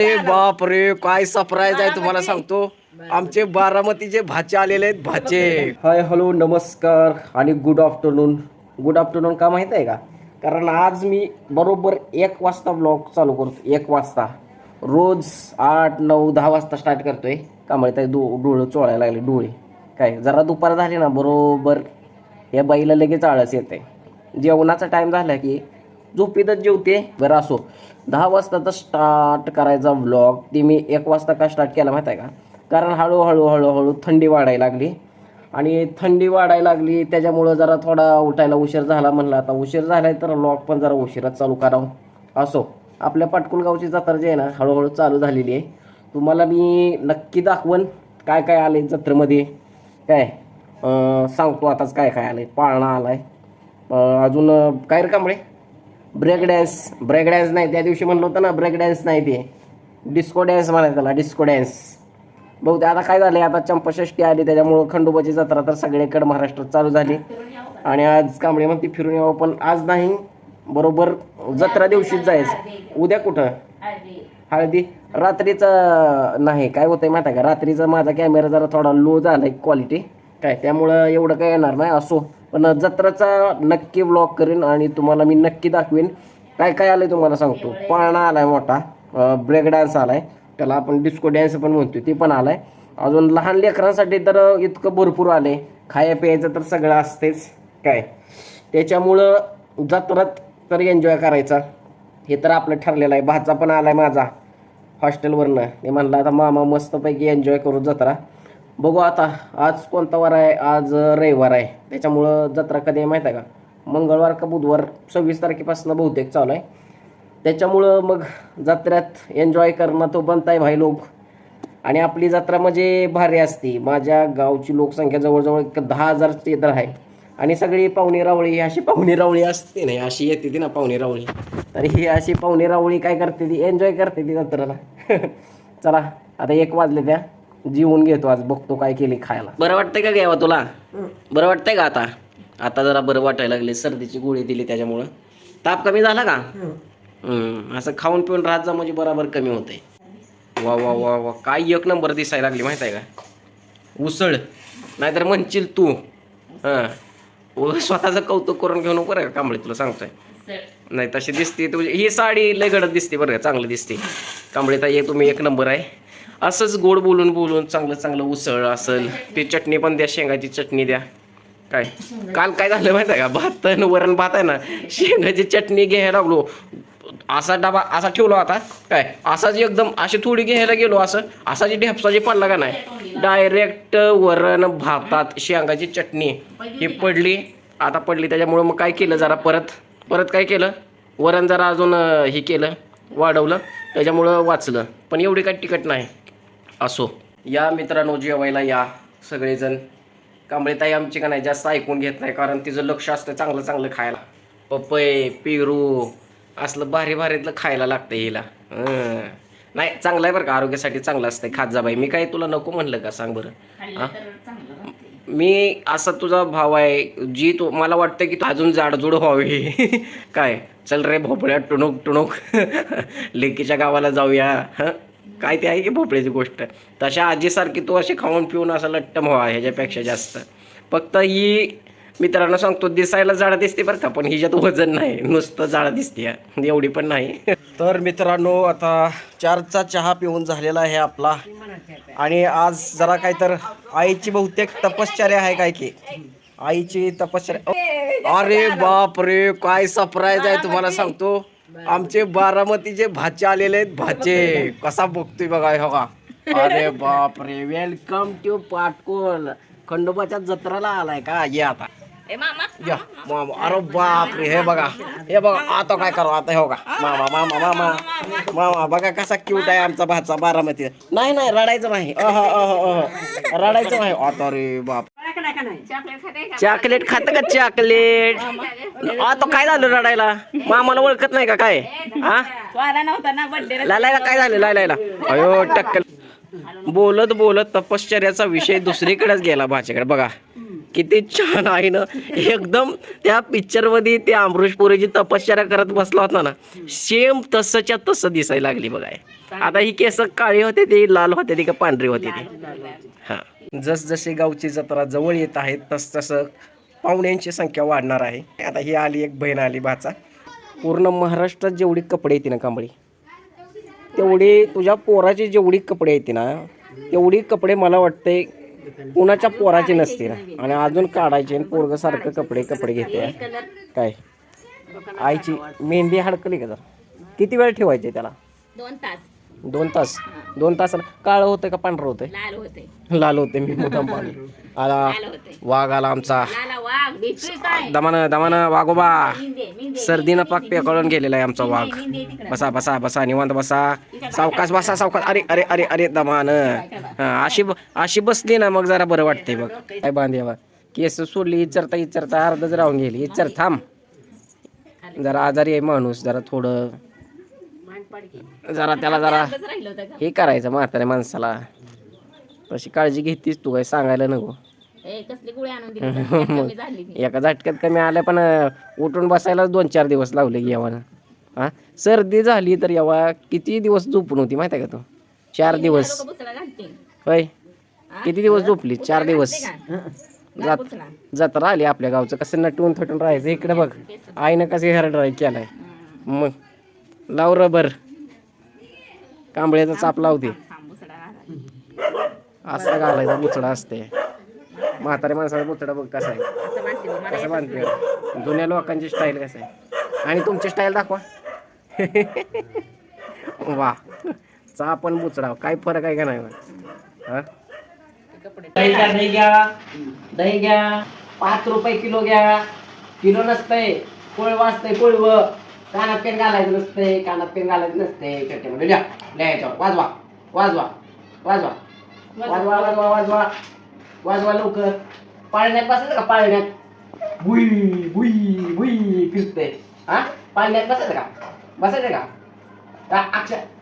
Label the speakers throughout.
Speaker 1: बाप रे, काय सरप्राईज आहे तुम्हाला सांगतो. आमचे बारामतीचे भाचे आलेले आहेत. भाचे हाय हॅलो नमस्कार आणि गुड आफ्टरनून. गुड आफ्टरनून का माहित आहे का? कारण आज मी बरोबर 1 वाजता ब्लॉग चालू करतो. 1 वाजता रोज 8 9 10 वाजता स्टार्ट करतोय. कांबळे डोळं चोळायला लागले डोळे. काय जरा दुपार झाली ना बरोबर या बाईला लगेच आळस येते. जेवणाचा टाइम झाला की झोपेतच जेवते. बरं असो 10 वाजता स्टार्ट करायचा व्लॉग. ते मी 1 वाजता का स्टार्ट केला माहीत आहे का? कारण हळूहळू थंडी वाढायला लागली आणि थंडी वाढायला लागली त्याच्यामुळं जरा थोडा उठायला उशीर झाला. म्हणलं आता उशीर झाला आहे तर व्लॉग पण जरा उशिराच चालू करावं. असो आपल्या पाटकुलगावची जत्रा जी आहे ना हळूहळू चालू झालेली आहे. तुम्हाला मी नक्की दाखवून काय काय आलं आहे जत्रेमध्ये. काय सांगतो आताच काय काय आलं आहे. पाळणा आला आहे. अजून काय रे कांबळे ब्रेक डॅन्स नाही. त्या दिवशी म्हणलं होतं ना ब्रेक डॅन्स नाही ते डिस्को डॅन्स म्हणायचं त्याला. डिस्को डॅन्स बहुतेक आता काय झालं आता चंपाषष्ठी आली त्याच्यामुळं खंडोबाची जत्रा तर सगळीकडे महाराष्ट्रात चालू झाली. आणि आज कांबळे म्हणते फिरून यावं पण आज नाही. बरोबर जत्रा दिवशीच जायचं. उद्या कुठं हळदी रात्रीचं नाही. काय होतंय माहिती आहे का? रात्रीचा माझा कॅमेरा जरा थोडा लो झाला आहे क्वालिटी काय त्यामुळं एवढं काय येणार नाही. असो पण जत्राचा नक्की व्लॉग करेन आणि तुम्हाला मी नक्की दाखवेन काय काय आलं आहे. तुम्हाला सांगतो पाळणा आला आहे मोठा. ब्रेक डान्स आला आहे त्याला आपण डिस्को डॅन्स पण म्हणतो ते पण आलं आहे. अजून लहान लेकरांसाठी तर इतकं भरपूर आले. खाया प्यायचं तर सगळं असतेच काय त्याच्यामुळं जत्रात तर एन्जॉय करायचा हे तर आपलं ठरलेलं आहे. भाचा पण आला आहे माझा हॉस्टेलवरनं. मी म्हणलं आता मामा मस्तपैकी एन्जॉय करू जत्रा. बघू आता आज कोणता वार आहे. आज रविवार आहे त्याच्यामुळं जत्रा कधी आहे माहीत आहे का? मंगळवार का बुधवार 26 तारखेपासून बहुतेक चालू आहे. त्याच्यामुळं मग जत्र्यात एन्जॉय करणं तो बनताय भाई लोक. आणि आपली जत्रा म्हणजे भारी असते. माझ्या गावची लोकसंख्या जवळजवळ 10,000 तर आहे. आणि सगळी पाहुणी रावळी अशी पाहुणी रावळी असते नाही अशी येते ती ना पाहुणी रावळी. तर ही अशी पाहुणी रावळी काय करते ती एन्जॉय करते ती जत्रेला. चला आता 1 वाजले त्या जीवन घेतो. आज बघतो काय केली खायला. बरं वाटतंय का घ्यावा तुला? बरं वाटतंय का आता? आता जरा बरं वाटायला लागले. सर्दीची गोळी दिली त्याच्यामुळं ताप कमी झाला का? असं खाऊन पिऊन राहत जा म्हणजे बरोबर कमी होते. वा वा वा वा काय 1 नंबर दिसायला लागली माहित आहे का? उसळ नाहीतर म्हणशील तू स्वतःचं कौतुक करून घेऊ नको रे कांबळे तुला सांगतोय. नाही तशी दिसते तुझी ही साडी लय गडद दिसते बरं का? चांगली दिसते कांबळे ताई तुम्ही 1 नंबर आहे. असंच गोड बोलून चांगलं उसळ असेल. ती चटणी पण द्या. शेंगाची चटणी द्या. काय काल काय झालं माहिती आहे का? भात वरण भात आहे ना शेंगाची चटणी घ्यायला लागलो. असा डबा असा ठेवला होता काय असाच एकदम अशी थोडी घ्यायला गेलो असाची ढेपसाची पडला का नाही डायरेक्ट वरण भातात शेंगाची चटणी ही पडली. आता पडली त्याच्यामुळं मग काय केलं जरा परत काय केलं वरण जरा अजून हे केलं वाढवलं त्याच्यामुळं वाचलं. पण एवढी काय तिखट नाही. असो या मित्रांनो जेवायला या सगळेजण. कांबळे ताई आमची का नाही जास्त ऐकून घेत नाही कारण तिचं लक्ष असतं चांगलं खायला. पपई पेरू असलं भारीतलं खायला लागतं हिला. नाही चांगलं आहे बरं का आरोग्यासाठी चांगलं असतंय. खात जा बाई. मी काय तुला नको म्हणलं का सांग बरं? मी असा तुझा भाव आहे जी तू मला वाटतं की तू अजून जाडजूड व्हावी. काय चल रे भोपळ्या टुणूक लेकीच्या गावाला जाऊया. काय ते आहे की भोपळ्याची गोष्ट. तशा आजीसारखी तू अशी खाऊन पिऊन असं लट्टम व्हा ह्याच्यापेक्षा जास्त. फक्त ही मित्रांनो सांगतो दिसायला जाडा दिसते बरं का पण हिच्यात वजन नाही नुसतं जाडा दिसते एवढी पण नाही. तर मित्रांनो आता 4चा चहा पिऊन झालेला आहे आपला. आणि आज जरा काय तर आईची बहुतेक तपश्चर्या आहे काय की आईची तपश्चर्या. अरे बाप रे काय सरप्राईज आहे तुम्हाला सांगतो. आमचे बारामतीचे भाचे आलेले आहेत. भाचे कसा बघतोय बघा हो का. अरे बाप रे वेलकम टू पाटकोल. खंडोबाच्या जत्राला आलाय का? ये आता या मामा. अरे बाप रे हे बघा आता काय करू आता हो का मामा बघा कसा क्यूट आहे आमचा भाचा बारामती. नाही रडायचं नाही रडायचं नाही आता. रे बाप चॉकलेट खात का चॉकलेट? आता काय झालं रडायला? मामाला ओळखत नाही का काय? लायला काय झालं लायला? अयो टक्कल बोलत तपश्चर्याचा विषय दुसरीकडेच गेला भाच्याकडे. बघा किती छान आहे ना, एकदम त्या पिक्चर मध्ये ते अमरीश पुरीची तपश्चर्या करत बसला होता ना, सेम तसंच्या तसं दिसायला लागली बघाय. आता ही केस काळी होते ती लाल होते ती का पांढरी होते ती. हा, जसजशी गावची जत्रा जवळ येत आहे तस तसं पाहुण्यांची संख्या वाढणार आहे. आता ही आली एक बहीण आली भाचा. पूर्ण महाराष्ट्रात जेवढी कपडे येते ना कांबळी, तेवढी तुझ्या पोराची जेवढी कपडे येते ना, तेवढी कपडे मला वाटते कुणाच्या पोराची नसते ना. आणि अजून काढायचे पोरग सारखं कपडे घेते. काय आईची मेहंदी हडकली का? जर किती वेळ ठेवायचे त्याला?
Speaker 2: 2 तास.
Speaker 1: 2 तास. 2 तास काळं होतं का पांढरं होतंय?
Speaker 2: लाल होते.
Speaker 1: लाल होते. मी मुद्दाम पाहिलं. आला वाघ आला आमचा. दमानं वाघोबा. सर्दीनं पाक पेकळून गेलेला आहे आमचा वाघ. बसा बसा बसा निवांत बसा. सावकाश बसा सावकाश. अरे अरे अरे अरे दमानं. अशी बसली ना मग जरा बरं वाटते बघ. काय बांधे बघ, केस सोडली इचरता अर्धच राहून गेली. इचर थांब. जरा आजारी आहे माणूस, जरा थोडं जरा त्याला जरा हे करायचं म्हाताऱ्या माणसाला. तशी काळजी घेतीस तू, काय सांगायला नको. एका झटक्यात कमी आलं, पण उठून बसायला 2-4 दिवस लावले येवानं. हा, सर्दी झाली तर येवा किती दिवस झोपून होती माहिती आहे का तू? 4 दिवस. होय, किती दिवस झोपली? 4 दिवस. जत्रा आली आपल्या गावचं, कसं नटून थटून राहायचं. इकडे बघ आईनं कसं हेअर ड्राय केलाय. मग लाव रबर, कांबळ्याचा चाप लावते. असा घालायचा बुचडा असते. म्हाताऱ्या माणसाचा बुचडा बघ कसा आहे, कसं बांधते. जुन्या लोकांची स्टाईल कसं आहे, आणि तुमची स्टाईल दाखवा. वा, चाप पण बुचडा काय फरक आहे का नाही? हा, दही घ्या 5 रुपये किलो घ्या. किलो नसतंय, कोळवं असतंय. कोळवं कानात पेन घालायचं नसतंय, कानात पेन घालायचं नसतंय. चट्ट्यामध्ये लिहायचं. वाजवा वाजवा वाजवा वाजवा वाजवा वाजवा वाजवा लवकर. पाळण्यात बसायचं का? पाळण्यात भुई भुई भुई फिरतंय. हा, पाळण्यात बसायचं का? बसायचं का?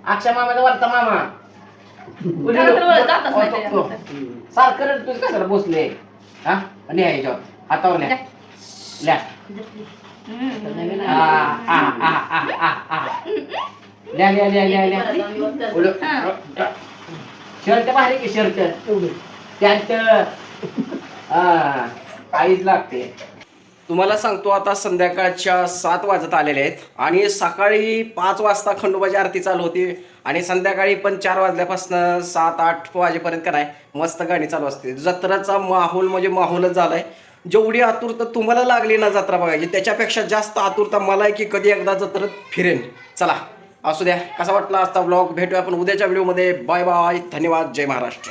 Speaker 1: अक्षा मामाचा वरचा मामा सारखं रडतोय कशाला बसले? हा, लिहायच्या हातावर लिहा. लिहा शर्ट बाहेर की शर्ट त्यात काहीच लागते. तुम्हाला सांगतो आता संध्याकाळच्या 7 वाजत आलेले आहेत आणि सकाळी 5 वाजता खंडोबाची आरती चालू होती आणि संध्याकाळी पण 4 वाजल्यापासून 7-8 वाजेपर्यंत काय मस्त गाणी चालू असते. जत्राचा माहोल म्हणजे माहोलच झालाय. जेवढी आतुरता तुम्हाला लागली ना जत्रा बघायची, त्याच्यापेक्षा जास्त आतुरता मला आहे की कधी एकदा जत्रेत फिरेन. चला असू द्या. कसा वाटला आजचा व्लॉग? भेटूया आपण उद्याच्या व्हिडिओमध्ये. Bye bye. धन्यवाद. जय महाराष्ट्र.